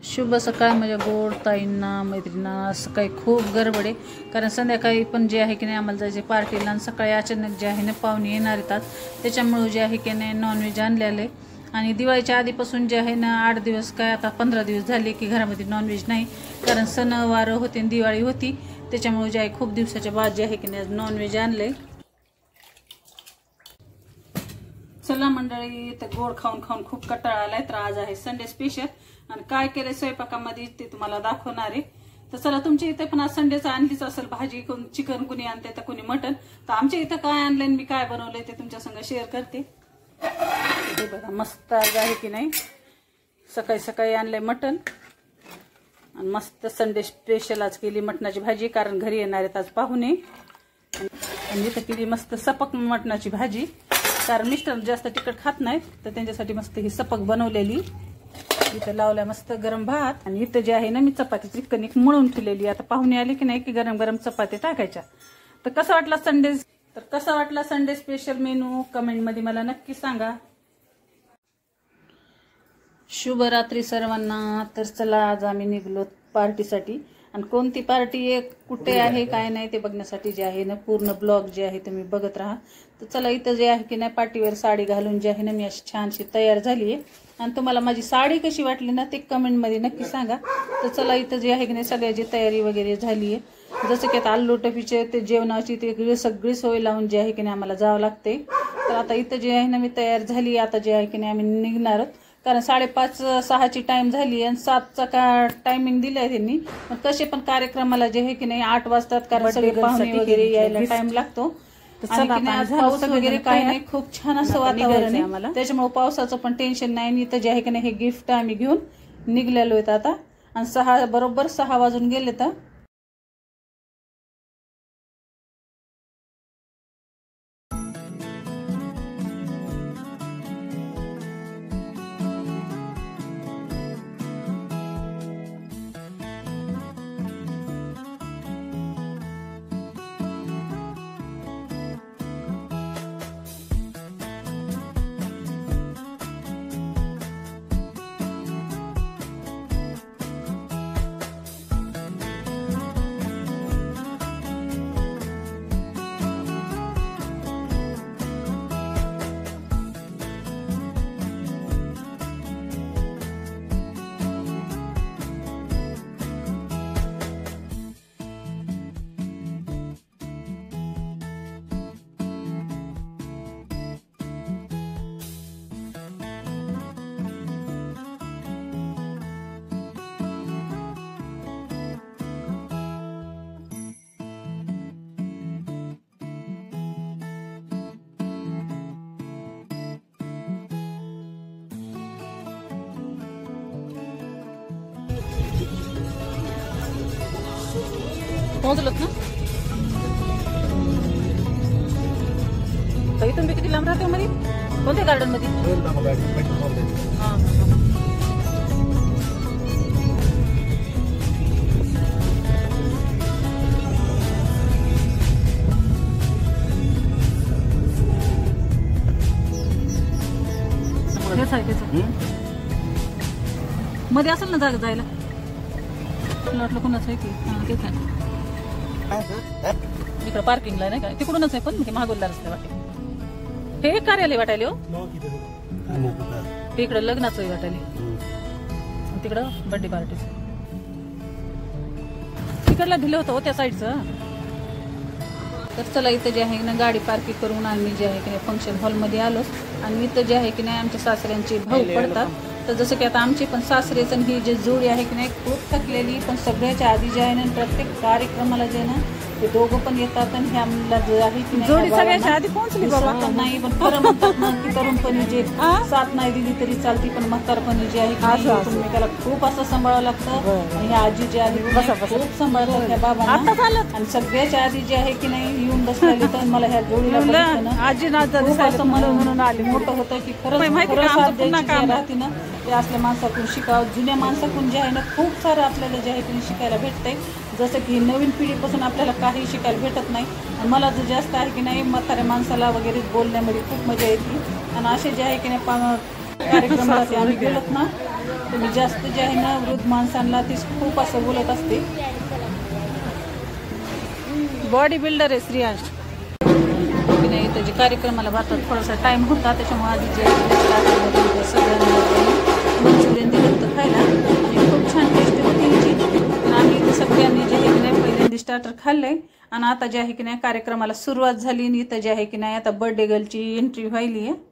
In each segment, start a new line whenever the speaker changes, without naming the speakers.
शुभ सकाळ माझ्या गोड ताईंना मैत्रिणींना. सकाळी खूप गडबड आहे कारण संध्याकाळी पण जे आहे की नाही आम्हाला जायचे पार्टीला आणि सकाळी अचानक जे आहे ना पाहुणे येणार येतात त्याच्यामुळे जे आहे की नाही नॉनव्हेज आणलेलं आहे. आणि दिवाळीच्या आधीपासून जे आहे ना 8 दिवस काय आता 15 दिवस झाले की घरामध्ये नॉनव्हेज नाही कारण सणवार होते आणि दिवाळी होती त्याच्यामुळे जे आहे खूप दिवसाच्या बाद जे आहे की नाही नॉनव्हेज आणले. चला मंडळी तर गोड खाऊन खाऊन खूप कंटाळा आलाय तर आज आहे संडे स्पेशल आणि काय केलंय स्वयंपाकामध्ये ते तुम्हाला दाखवणार आहे. तर चला तुमच्या इथे पण आज संडेचं आणलीच असेल भाजी, कोण चिकन कुणी आणते तर कुणी मटन. तर आमच्या इथं काय आणलंय मी काय बनवलंय ते तुमच्या संग शेअर करते. ते बघा मस्त आज आहे की नाही सकाळी सकाळी आणलंय मटन आणि मस्त संडे स्पेशल आज केली मटणाची भाजी कारण घरी येणार आहेत आज पाहुणे. आणि इथं केली मस्त सपक मटणाची भाजी कारण मिस्टर जास्त तिखट खात नाहीत तर त्यांच्यासाठी मस्त ही सपक बनवलेली. इथं लावल्या मस्त गरम भात आणि इथं जे आहे ना मी चपातीची कणिक मळून ठेवलेली. आता पाहुणे आले की नाही की गरम गरम चपाती टाकायच्या. तर कसा वाटला संडे स्पेशल मेनू कमेंट मध्ये मला नक्की सांगा. शुभ रात्री सर्वांना. तर चला आज आम्ही निघलो पार्टीसाठी आणि कोणती पार्टी आहे कुठे आहे काय नाही ते बघण्यासाठी जे आहे ना पूर्ण ब्लॉग जे आहे तुम्ही बघत राहा. तर चला इथं जे आहे की नाही पार्टीवर साडी घालून जे आहे ना मी अशी छानशी तयार झाली आहे आणि तुम्हाला माझी साडी कशी वाटली ना ते कमेंटमध्ये नक्की सांगा. तर चला इथं जे आहे की नाही सगळ्याची तयारी वगैरे झाली आहे. जसं की आता आलू टोपीचे ते जेवणाची ते सगळी सोय लावून जे आहे की नाही आम्हाला जावं लागते. तर आता इथं जे आहे ना मी तयार झाली. आता जे आहे की नाही आम्ही निघणार आहोत कारण 5:30-6ची टाइम झाली आणि 7चा का टायमिंग दिलाय त्यांनी. पण कसे पण कार्यक्रमाला जे आहे की नाही 8 वाजतात कारण सगळे पाहुणे वगैरे यायला टाइम लागतो. पाऊस वगैरे काही नाही खूप छान असं वातावरण आहे आम्हाला त्याच्यामुळे पावसाचं पण टेन्शन नाही. आणि इथं जे आहे की नाही हे गिफ्ट आम्ही घेऊन निघलेलो आहेत आता आणि बरोबर 6 वाजून गेले. तर पोहोचलोत ना. तर इथून मी किती लांब राहते मध्ये कोणत्या गार्डन मध्ये मध्ये असेल ना जागा जायला. तुला वाटलं कोणाच आहे की तेच आहे इकडं पार्किंगला नाही का तिकडूनच आहे पण महागोलला रस्ते वाटे हे कार्यालय वाटायले हो तिकडं लग्नाचं वाटायले तिकडं बर्थडे पार्टीचं तिकडला दिलं होतं हो त्या साईडचं. तर चला इथं जे आहे ना गाडी पार्किंग करून आम्ही जे आहे की नाही फंक्शन हॉलमध्ये आलो आणि इथं जे आहे की नाही आमच्या सासऱ्यांचे भाऊ पडतात. तर जसं की आता आमची पण सासरेच ही जी जोडी आहे की नाही खूप थकलेली पण सगळ्याच्या आधी जे आहे ना प्रत्येक कार्यक्रमाला जे ना ते दोघं पण येतात आणि ह्या जे आहे की नाही सगळ्याच्या आधी पोहोचली बाबा नाही पण खरं म्हणतात ना की तरुणपणी जे साथ नाही दिली तरी चालती पण म्हातारपणी जे आहे की त्याला खूप असं सांभाळावं लागतं. आणि ह्या आजी जे आहे खूप सांभाळतात त्या बाबांना आणि सगळ्याच्या आधी जे आहे की नाही येऊन बसलेली तर मला ह्या जोडीला आजी असं म्हणून आली मोठं होतं की खरं राहते ना ते असल्या माणसाकडून शिकावं. जुन्या माणसाकडून जे आहे ना खूप सारं आपल्याला जे आहे ते शिकायला भेटतंय. जसं की नवीन पिढीपासून आपल्याला काही शिकायला भेटत नाही. मला जो जास्त आहे की नाही म्हाताऱ्या माणसाला वगैरे बोलण्यामध्ये खूप मजा येते आणि असे जे आहे की नाही कार्यक्रमाला आम्ही बोलत ना, तर मी जास्त जे आहे ना वृद्ध माणसांना ती खूप असं बोलत असते. बॉडी बिल्डर आहे श्रेयांश की नाही. त्याच्या कार्यक्रमाला भारतात थोडासा टाईम होता, त्याच्यामुळे आधी जे सगळ्यांना मंचुरियन दिलं होतं खायला आणि खूप छान टेस्ट होती त्याची. आणि आम्ही इथं सगळ्यांनी जे आहे की नाही पहिल्यांदा स्टार्टर खाल्लंय आणि आता जे आहे की नाही कार्यक्रमाला सुरुवात झाली. आणि इथं जे आहे की नाही आता बर्थडे गर्लची एंट्री व्हायली आहे.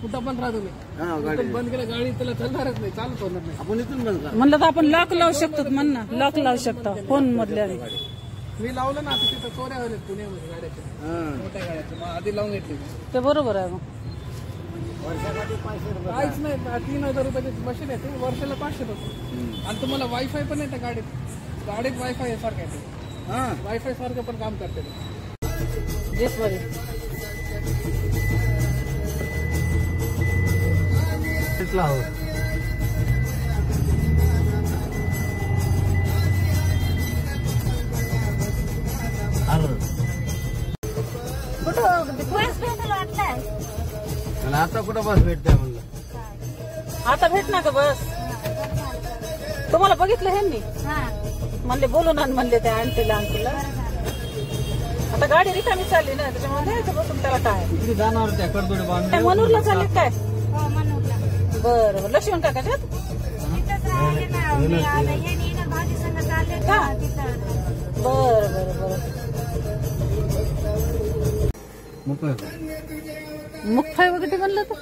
कुठं पण राहा तुम्ही, इथून बंद केलं गाडी त्याला चालणारच नाही, चालत होणार नाही. आपण इथून बंद करा.
म्हणलं तर आपण लॉक लावू शकतो म्हण ना, लॉक लावू शकता फोन मधल्या.
मी लावलं ना, आता तिथं चोऱ्या व्हायला पुण्यामध्ये गाड्याच्या, मोठ्या गाड्याच्या, मग आधी लावून घेतली.
ते बरोबर आहे. मग
काहीच नाही, 3000 रुपयाची मशीन आहे, वर्षाला 500 होतं. आणि तुम्हाला वायफाय पण आहे त्या गाडीत वायफाय सारखं आहे ते, वायफाय सारखं पण काम करते ते.
जेसवाडी
आता कुठं बस भेटते म्हणलं,
आता भेटणार का बस? तुम्हाला बघितलं ह्यांनी म्हणले बोलून आण म्हणले त्या आंटीला अंकुलला. आता गाडी रिकामी चालली ना, त्याच्यामुळे द्यायचं बसून. त्याला काय
जाणार त्या कडदोडी बांधून
मनूरला चालले काय? बरं लक्ष्मण काकाच्यात बर बर बर. मुक्फाय वगैरे म्हणलं तर